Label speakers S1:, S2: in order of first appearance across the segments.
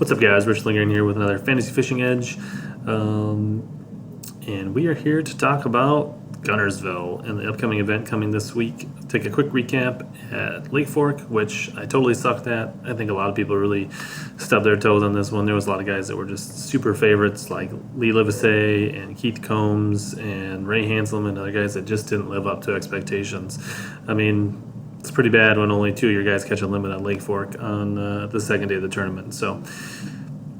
S1: What's up, guys? Rich Lindgren here with another Fantasy Fishing Edge. And we are here to talk about Guntersville and the upcoming event coming this week. Take a quick recap at Lake Fork, which I totally sucked at. I think a lot of people really stubbed their toes on this one. There was a lot of guys that were just super favorites, like Lee Livesey and Keith Combs and Ray Hanselman and other guys that just didn't live up to expectations. I mean, it's pretty bad when only two of your guys catch a limit at Lake Fork on the second day of the tournament. So,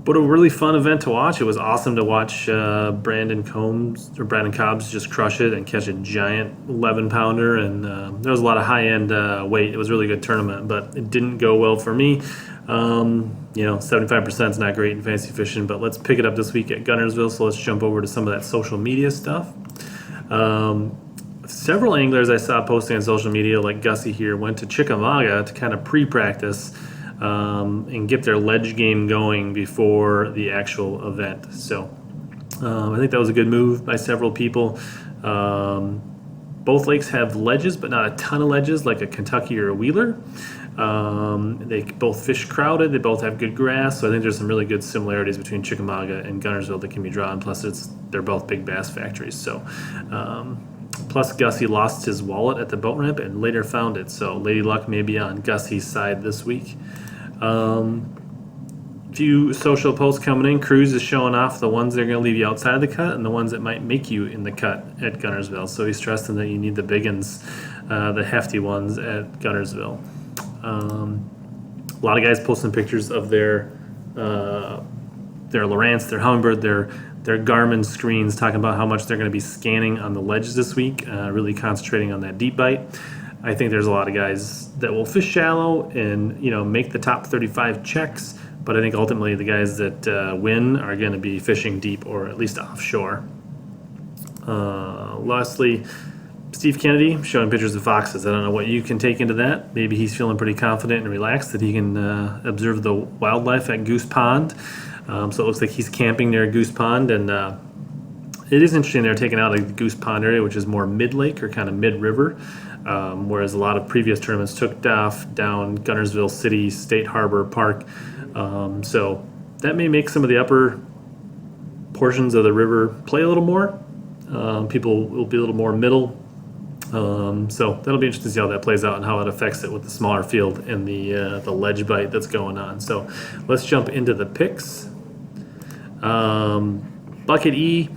S1: but a really fun event to watch. It was awesome to watch Brandon Cobbs just crush it and catch a giant 11-pounder. And there was a lot of high-end weight. It was a really good tournament, but it didn't go well for me. 75% is not great in fantasy fishing, but let's pick it up this week at Guntersville. So let's jump over to some of that social media stuff. Several anglers I saw posting on social media, like Gussie here, went to Chickamauga to kind of pre-practice and get their ledge game going before the actual event. So I think that was a good move by several people. Both lakes have ledges, but not a ton of ledges like a Kentucky or a Wiedler. They both fish crowded. They both have good grass. So I think there's some really good similarities between Chickamauga and Guntersville that can be drawn. Plus, they're both big bass factories. So plus, Gussie lost his wallet at the boat ramp and later found it. So Lady Luck may be on Gussie's side this week. Few social posts coming in. Cruz is showing off the ones that are going to leave you outside of the cut and the ones that might make you in the cut at Guntersville. So he's stressing that you need the big ones, the hefty ones at Guntersville. A lot of guys posting pictures of their Lowrance, their Humminbird, their Garmin screens, talking about how much they're going to be scanning on the ledges this week, really concentrating on that deep bite. I think there's a lot of guys that will fish shallow and make the top 35 checks, but I think ultimately the guys that win are going to be fishing deep or at least offshore. Lastly, Steve Kennedy showing pictures of foxes. I don't know what you can take into that. Maybe he's feeling pretty confident and relaxed that he can observe the wildlife at Goose Pond. So it looks like he's camping near Goose Pond, and it is interesting they're taking out a Goose Pond area, which is more mid-lake or kind of mid-river, whereas a lot of previous tournaments took off down Guntersville City, State Harbor Park. So that may make some of the upper portions of the river play a little more. People will be a little more middle. So that'll be interesting to see how that plays out and how it affects it with the smaller field and the ledge bite that's going on. So let's jump into the picks. Bucket E,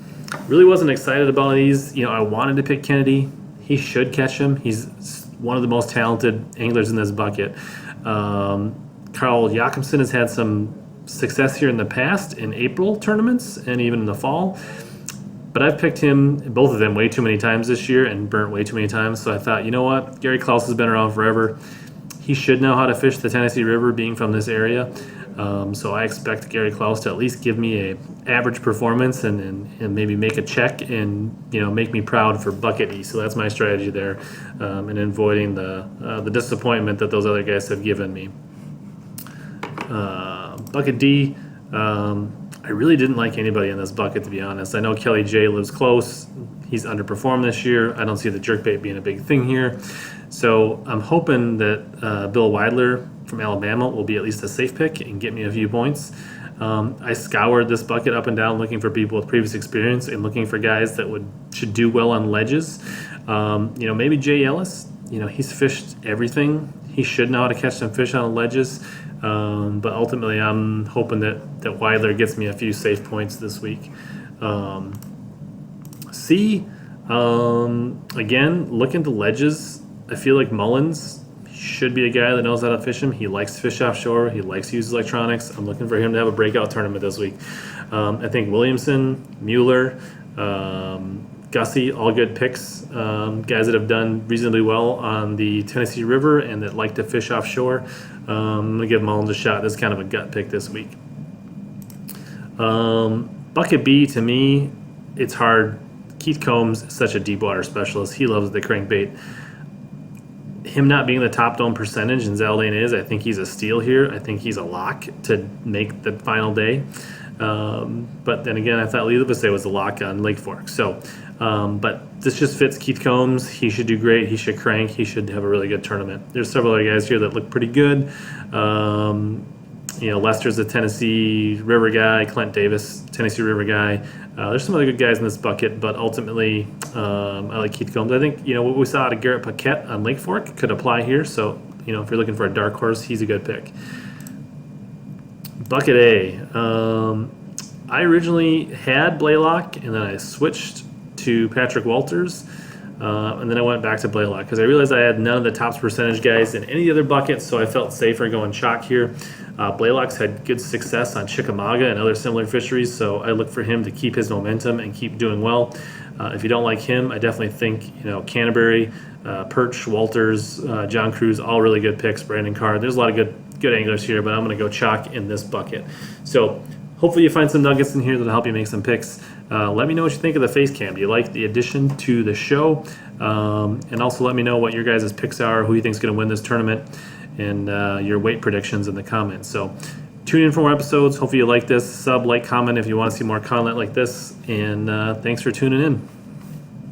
S1: really wasn't excited about these. I wanted to pick Kennedy. He should catch him. He's one of the most talented anglers in this bucket. Howell Hawkinson has had some success here in the past in April tournaments and even in the fall. But I've picked him, both of them, way too many times this year and burnt way too many times. So I thought, you know what? Gary Clouse has been around forever. He should know how to fish the Tennessee River, being from this area. So I expect Gary Clouse to at least give me a average performance and maybe make a check and make me proud for Bucket E. So that's my strategy there, in avoiding the disappointment that those other guys have given me. Bucket D. I really didn't like anybody in this bucket, to be honest. I know Kelly J lives close. He's underperformed this year. I don't see the jerkbait being a big thing here. So I'm hoping that Bill Wiedler from Alabama will be at least a safe pick and get me a few points. I scoured this bucket up and down looking for people with previous experience and looking for guys that should do well on ledges. Maybe Jay Ellis. He's fished everything. He should know how to catch some fish on the ledges. But ultimately, I'm hoping that Wiedler gets me a few safe points this week. C, again, look into ledges. I feel like Mullins should be a guy that knows how to fish them. He likes to fish offshore. He likes to use electronics. I'm looking for him to have a breakout tournament this week. I think Williamson, Mueller, Gussie, all good picks. Guys that have done reasonably well on the Tennessee River and that like to fish offshore. I'm going to give Mullins a shot. This is kind of a gut pick this week. Bucket B, to me, it's hard. Keith Combs is such a deep water specialist. He loves the crankbait. Him not being the top dome percentage, and Zaldane is, I think he's a steal here. I think he's a lock to make the final day. But then again, I thought Lee Livesey was a lock on Lake Fork. So, but this just fits Keith Combs. He should do great. He should crank. He should have a really good tournament. There's several other guys here that look pretty good. Lester's a Tennessee River guy. Clint Davis, Tennessee River guy. There's some other good guys in this bucket, but ultimately, I like Keith Combs. I think what we saw out of Garrett Paquette on Lake Fork could apply here. So if you're looking for a dark horse, he's a good pick. Bucket A. I originally had Blaylock, and then I switched to Patrick Walters, and then I went back to Blaylock because I realized I had none of the tops percentage guys in any other buckets, so I felt safer going chalk here. Blaylock's had good success on Chickamauga and other similar fisheries, so I look for him to keep his momentum and keep doing well. If you don't like him, I definitely think Canterbury, Perch, Walters, John Cruz, all really good picks. Brandon Carr. There's a lot of good anglers here, but I'm going to go chalk in this bucket. So hopefully you find some nuggets in here that'll help you make some picks. Let me know what you think of the face cam. Do you like the addition to the show? And also let me know what your guys' picks are, who you think is going to win this tournament, and your weight predictions in the comments. So tune in for more episodes. Hopefully you like this. Sub, like, comment if you want to see more content like this. And thanks for tuning in.